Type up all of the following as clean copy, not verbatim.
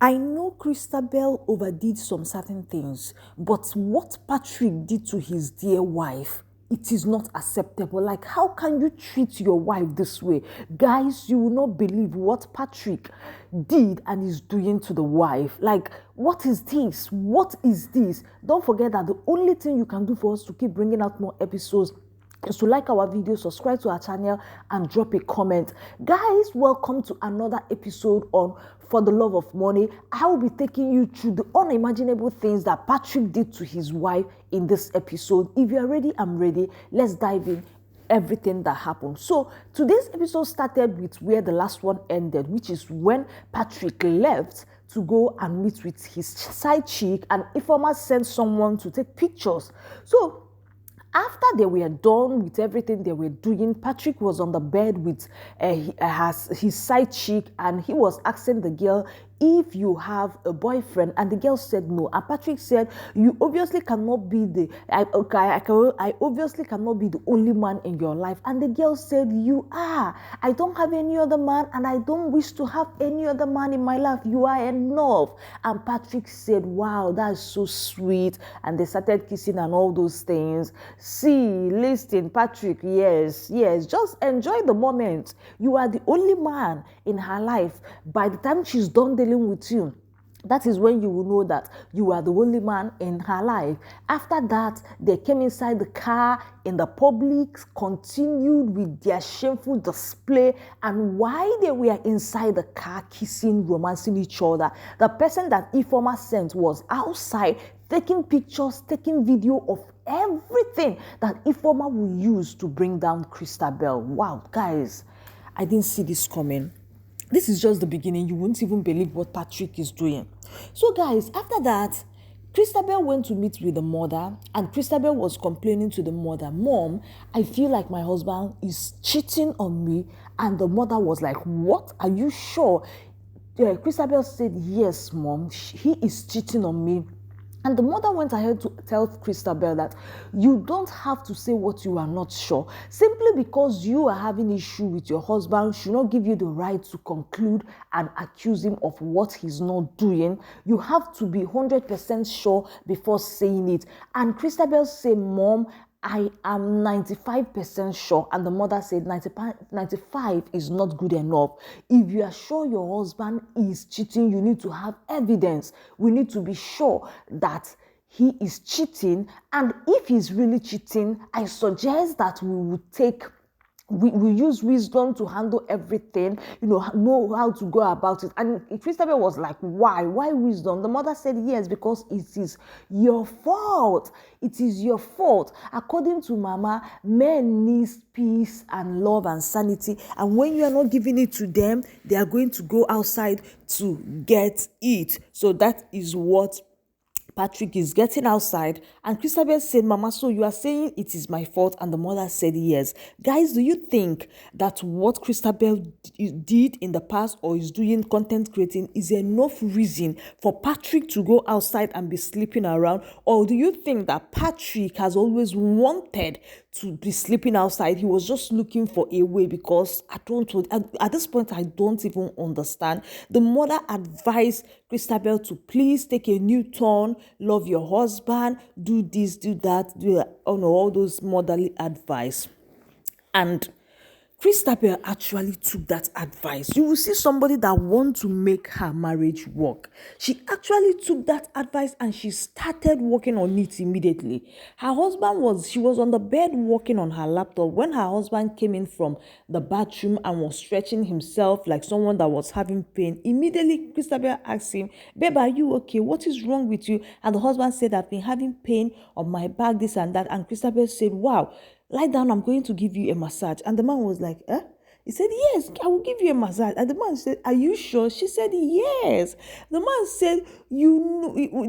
I know Christabel overdid some certain things, but what Patrick did to his dear wife, it is not acceptable. Like, how can you treat your wife this way? Guys, you will not believe what Patrick did and is doing to the wife. Like, what is this? What is this? Don't forget that the only thing you can do for us to keep bringing out more episodes is to like our video, subscribe to our channel, and drop a comment. Guys, welcome to another episode on For the Love of Money. I will be taking you through the unimaginable things that Patrick did to his wife in this episode. If you're ready, I'm ready. Let's dive in everything that happened. So today's episode started with where the last one ended, which is when Patrick left to go and meet with his side chick, and Ifeoma sent someone to take pictures. So after they were done with everything they were doing, Patrick was on the bed with his side chick, and he was asking the girl if you have a boyfriend, and the girl said no. And Patrick said, you obviously cannot be I obviously cannot be the only man in your life. And the girl said, you are. I don't have any other man, and I don't wish to have any other man in my life. You are enough. And Patrick said, wow, that's so sweet. And they started kissing and all those things. See, listen, Patrick, yes, just enjoy the moment. You are the only man in her life. By the time she's done dealing with you, that is when you will know that you are the only man in her life. After that, they came inside the car in the public, continued with their shameful display, and while they were inside the car kissing, romancing each other, the person that Ifeoma sent was outside taking pictures, taking video of everything that Ifeoma will use to bring down Christabel. Wow, guys, I didn't see this coming. This is just the beginning. You won't even believe what Patrick is doing. So guys, after that, Christabel went to meet with the mother, and Christabel was complaining to the mother, Mom, I feel like my husband is cheating on me. And the mother was like, what? Are you sure? Christabel said, yes, Mom, he is cheating on me. And the mother went ahead to tell Christabel that you don't have to say what you are not sure. Simply because you are having issue with your husband should not give you the right to conclude and accuse him of what he's not doing. You have to be 100% sure before saying it. And Christabel said, Mom, I am 95% sure. And the mother said 95 is not good enough. If you are sure your husband is cheating, you need to have evidence. We need to be sure that he is cheating. And if he's really cheating, I suggest that we would we use wisdom to handle everything, know how to go about it. And Christabel was like, why wisdom? The mother said, yes, because it is your fault. It is your fault. According to Mama, men need peace and love and sanity. And when you are not giving it to them, they are going to go outside to get it. So that is what Patrick is getting outside, and Christabel said, Mama, so you are saying it is my fault? And the mother said, yes. Guys, do you think that what Christabel did in the past or is doing content creating is enough reason for Patrick to go outside and be sleeping around? Or do you think that Patrick has always wanted to be sleeping outside? He was just looking for a way, because at this point, I don't even understand. The mother advised Christabel to please take a new turn, love your husband, do this, do that, all those motherly advice. And Christabel actually took that advice. You will see somebody that wants to make her marriage work. She actually took that advice and she started working on it immediately. She was on the bed working on her laptop when her husband came in from the bathroom and was stretching himself like someone that was having pain. Immediately, Christabel asked him, babe, are you okay? What is wrong with you? And the husband said, I've been having pain on my back, this and that. And Christabel said, wow, lie down, I'm going to give you a massage. And the man was like, eh? He said, yes, I will give you a massage. And the man said, are you sure? She said, yes. The man said,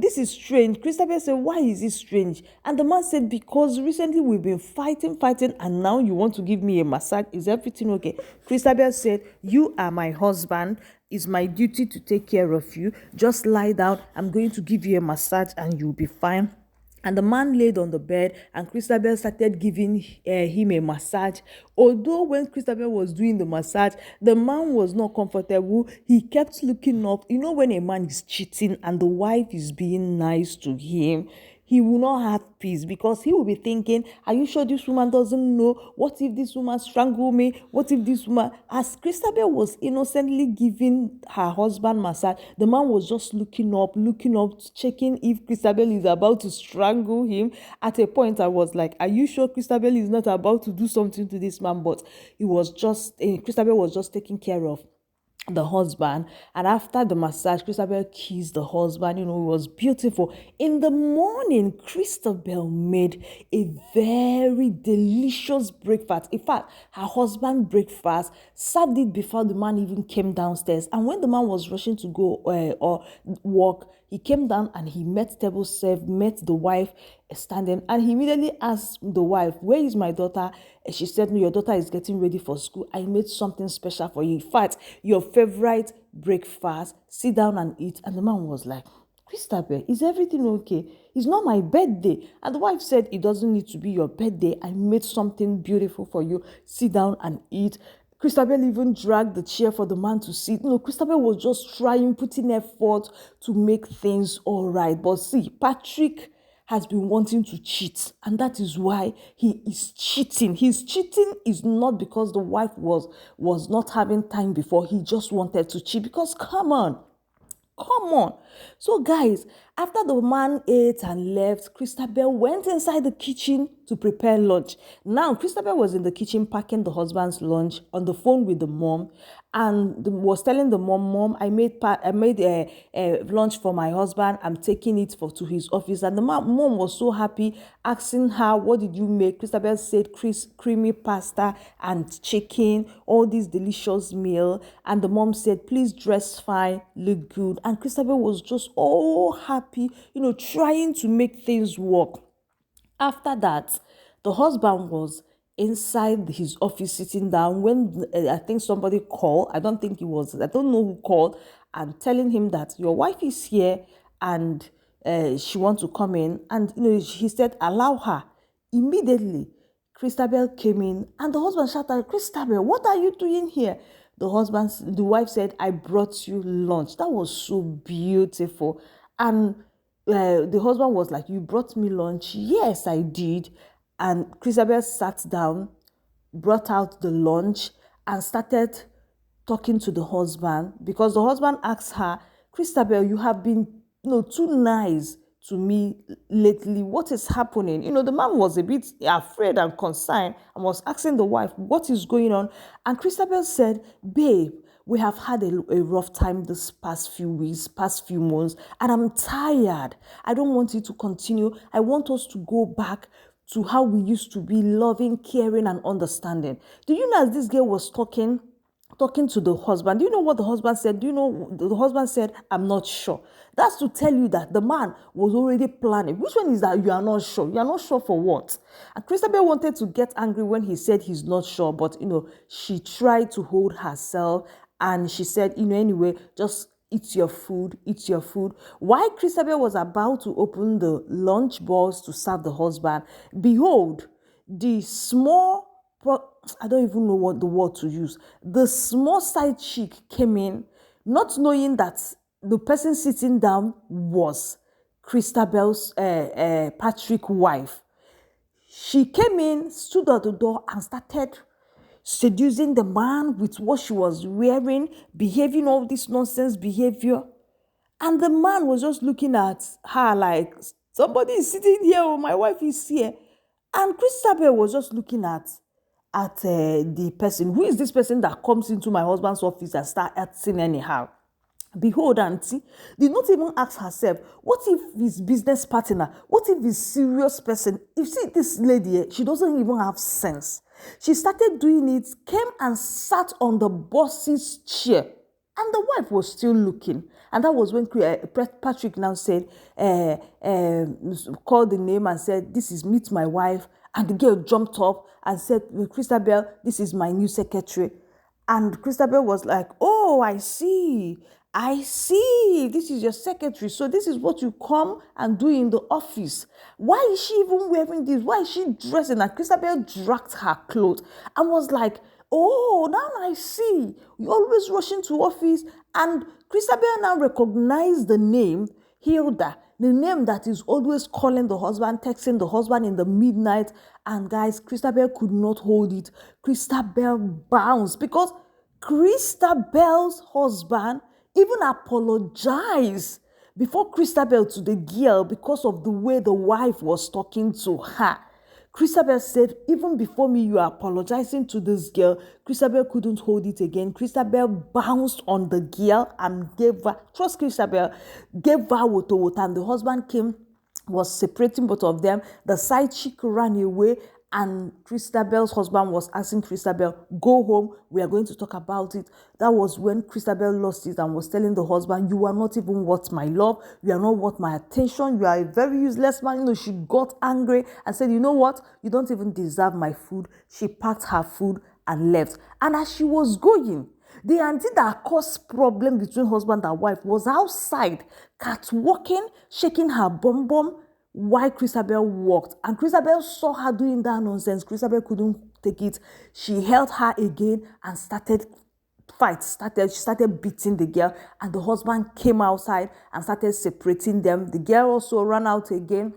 this is strange. Christabel said, why is it strange? And the man said, because recently we've been fighting, and now you want to give me a massage. Is everything okay? Christabel said, you are my husband. It's my duty to take care of you. Just lie down. I'm going to give you a massage and you'll be fine. And the man laid on the bed, and Christabel started giving him a massage. Although when Christabel was doing the massage, the man was not comfortable. He kept looking up. You know, when a man is cheating and the wife is being nice to him, he will not have peace, because he will be thinking, are you sure this woman doesn't know? What if this woman strangle me? What if this woman... As Christabel was innocently giving her husband massage, the man was just looking up, checking if Christabel is about to strangle him. At a point, I was like, are you sure Christabel is not about to do something to this man? But Christabel was just taking care of the husband. And after the massage, Christabel kissed the husband. You know, it was beautiful. In the morning, Christabel made a very delicious breakfast. In fact, her husband breakfast, served it before the man even came downstairs. And when the man was rushing to go or work, he came down and he met table served, met the wife standing, and he immediately asked the wife, where is my daughter? And she said, no, your daughter is getting ready for school. I made something special for you. In fact, your favorite breakfast. Sit down and eat. And the man was like, Christabel, is everything okay? It's not my birthday. And the wife said, it doesn't need to be your birthday. I made something beautiful for you. Sit down and eat. Christabel even dragged the chair for the man to sit. You know, Christabel was just trying, putting effort to make things all right. But see, Patrick has been wanting to cheat, and that is why he is cheating. His cheating is not because the wife was not having time before. He just wanted to cheat, because come on. So guys, after the man ate and left, Christabel went inside the kitchen to prepare lunch. Now, Christabel was in the kitchen packing the husband's lunch, on the phone with the mom, and was telling the mom, I made a lunch for my husband. I'm taking it to his office. And the mom was so happy, asking her, what did you make? Christabel said creamy pasta and chicken, all this delicious meal. And the mom said, please dress fine, look good. And Christabel was just all happy, you know, trying to make things work. After that, the husband was inside his office sitting down when I think somebody called. I don't know who called, and telling him that your wife is here and she wants to come in. And you know, he said, allow her. Immediately, Christabel came in, and the husband shouted, Christabel, what are you doing here? The wife said, I brought you lunch. That was so beautiful. And the husband was like, you brought me lunch? Yes, I did. And Christabel sat down, brought out the lunch, and started talking to the husband, because the husband asked her, Christabel, you have been too nice to me lately. What is happening? You know, the man was a bit afraid and concerned and was asking the wife, what is going on? And Christabel said, babe, we have had a rough time this past few weeks, past few months, and I'm tired. I don't want it to continue. I want us to go back to how we used to be, loving, caring, and understanding. Do you know, as this girl was talking to the husband, do you know what the husband said? Do you know the husband said, I'm not sure. That's to tell you that the man was already planning. Which one is that you are not sure? You are not sure for what? And Christabel wanted to get angry when he said he's not sure, but she tried to hold herself, and she said, anyway, just eat your food. While Christabel was about to open the lunch box to serve the husband, behold, the small, I don't even know what the word to use, the small side chick came in, not knowing that the person sitting down was Christabel's Patrick wife. She came in, stood at the door, and started seducing the man with what she was wearing, behaving all this nonsense behavior. And the man was just looking at her like, somebody is sitting here, or my wife is here. And Christabel was just looking at the person. Who is this person that comes into my husband's office and start acting anyhow? Behold, auntie did not even ask herself, what if his business partner, what if his serious person? You see, this lady, she doesn't even have sense. She started doing it, came and sat on the boss's chair, and the wife was still looking. And that was when Patrick now said, called the name and said, this is meet my wife. And the girl jumped up and said, Christabel, this is my new secretary. And Christabel was like, oh, I see. I see. This is your secretary. So this is what you come and do in the office. Why is she even wearing this? Why is she dressing? And Christabel dragged her clothes and was like, oh, now I see. You always rushing to office. And Christabel now recognized the name Hilda, the name that is always calling the husband, texting the husband in the midnight. And guys, Christabel could not hold it. Christabel bounced because Christabel's husband even apologized before Christabel to the girl because of the way the wife was talking to her. Christabel said, even before me, you are apologizing to this girl. Christabel couldn't hold it again. Christabel bounced on the girl and gave her, trust Christabel, gave her woto, and the husband came, was separating both of them. The side chick ran away, and Christabel's husband was asking Christabel, go home, we are going to talk about it. That was when Christabel lost it and was telling the husband, you are not even worth my love, you are not worth my attention, you are a very useless man. She got angry and said, you know what, you don't even deserve my food. She packed her food and left. And as she was going, the auntie that caused problem between husband and wife was outside, catwalking, shaking her bum bum, while Christabel walked. And Christabel saw her doing that nonsense. Christabel couldn't take it. She held her again and started she started beating the girl, and the husband came outside and started separating them. The girl also ran out again.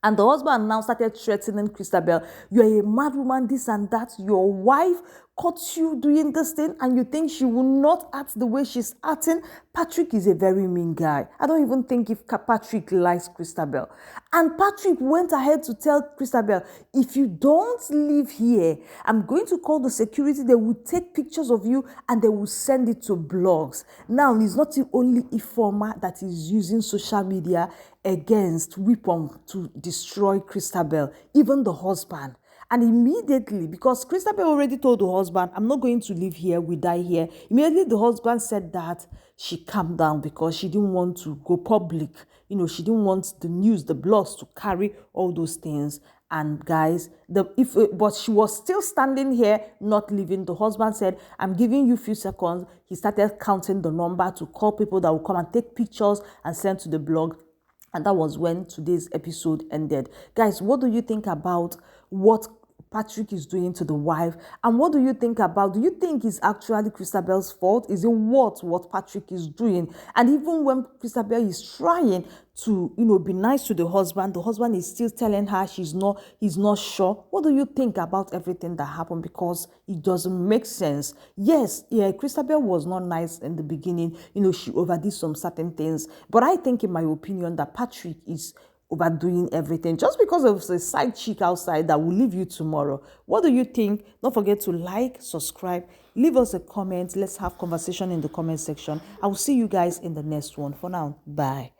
And the husband now started threatening Christabel. You are a mad woman, this and that. Your wife caught you doing this thing and you think she will not act the way she's acting. Patrick is a very mean guy. I don't even think if Patrick likes Christabel. And Patrick went ahead to tell Christabel, if you don't leave here, I'm going to call the security. They will take pictures of you and they will send it to blogs. Now, it's not the only informer that is using social media against weapon to destroy Christabel, even the husband. And immediately, because Christabel already told the husband, I'm not going to live here, we die here. Immediately the husband said that, she calmed down because she didn't want to go public. She didn't want the news, the blogs to carry all those things. And guys, but she was still standing here, not leaving. The husband said, I'm giving you a few seconds. He started counting the number to call people that will come and take pictures and send to the blog. And that was when today's episode ended. Guys, what do you think about what Patrick is doing to the wife? And what do you think it's actually Christabel's fault? Is it what Patrick is doing? And even when Christabel is trying to, be nice to the husband is still telling her he's not sure. What do you think about everything that happened? Because it doesn't make sense. Yes, Christabel was not nice in the beginning. She overdid some certain things. But I think, in my opinion, that Patrick is overdoing everything just because of a side chick outside that will leave you tomorrow. What do you think? Don't forget to like, subscribe, leave us a comment. Let's have conversation in the comment section. I will see you guys in the next one. For now, bye.